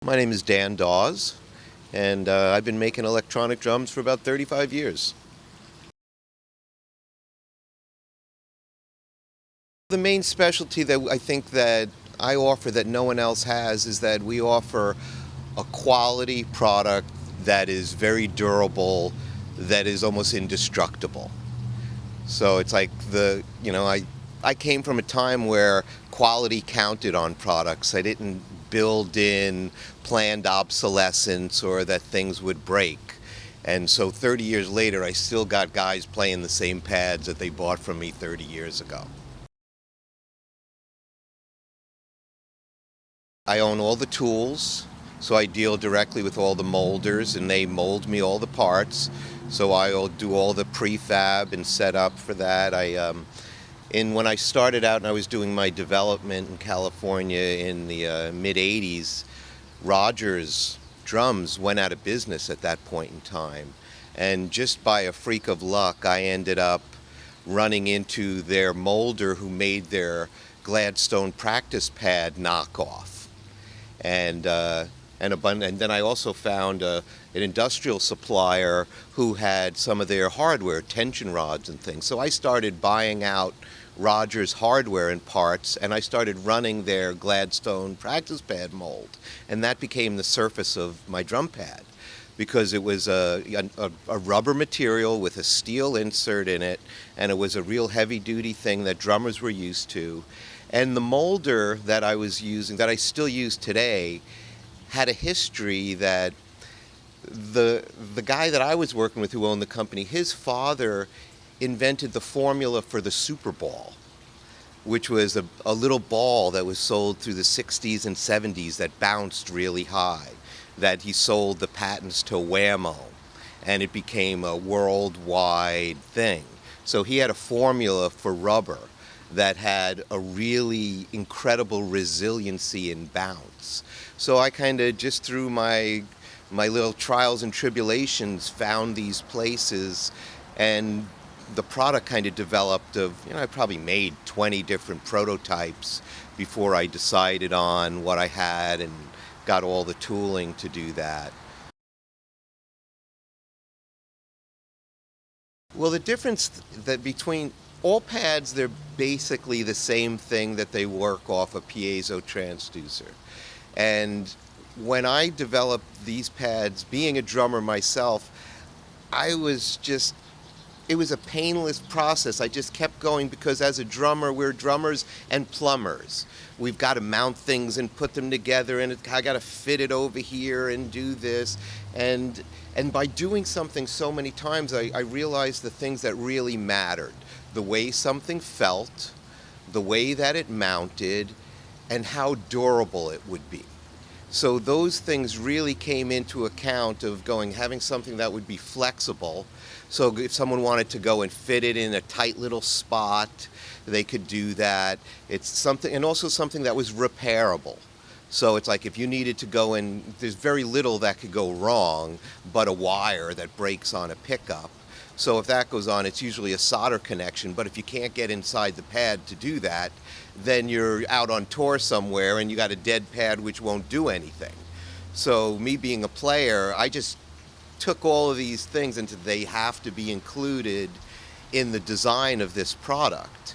My name is dauz, and I've been making electronic drums for about 35 years. The main specialty that I think that I offer that no one else has is that we offer a quality product that is very durable, that is almost indestructible. So it's like I came from a time where quality counted on products. I didn't build in planned obsolescence or that things would break. And so 30 years later, I still got guys playing the same pads that they bought from me 30 years ago. I own all the tools, so I deal directly with all the molders, and they mold me all the parts. So I'll do all the prefab and set up for that. When I started out and I was doing my development in California in the mid '80s, Rogers Drums went out of business at that point in time. And just by a freak of luck, I ended up running into their molder who made their Gladstone practice pad knockoff. And then I also found an industrial supplier who had some of their hardware, tension rods and things. So I started buying out Rogers hardware and parts, and I started running their Gladstone practice pad mold, and that became the surface of my drum pad, because it was a rubber material with a steel insert in it, and it was a real heavy-duty thing that drummers were used to. And the molder that I was using, that I still use today, had a history that the guy that I was working with who owned the company, his father invented the formula for the Super Ball, which was a little ball that was sold through the 60s and 70s that bounced really high, that he sold the patents to Whammo, and it became a worldwide thing. So he had a formula for rubber that had a really incredible resiliency and bounce. So I kind of, just through my little trials and tribulations, found these places, and the product kind of developed I probably made 20 different prototypes before I decided on what I had and got all the tooling to do that. Well, the difference that between all pads, they're basically the same thing, that they work off a piezo transducer. And when I developed these pads, being a drummer myself, it was a painless process. I just kept going, because as a drummer, we're drummers and plumbers. We've got to mount things and put them together, and I got to fit it over here and do this. And by doing something so many times, I realized the things that really mattered. The way something felt, the way that it mounted, and how durable it would be. So those things really came into account of having something that would be flexible. So if someone wanted to go and fit it in a tight little spot, they could do that. It's something, and also something that was repairable. So it's like if you needed to go in, there's very little that could go wrong but a wire that breaks on a pickup. So if that goes on, it's usually a solder connection, but if you can't get inside the pad to do that, then you're out on tour somewhere and you got a dead pad which won't do anything. So me being a player, I just took all of these things, and they have to be included in the design of this product.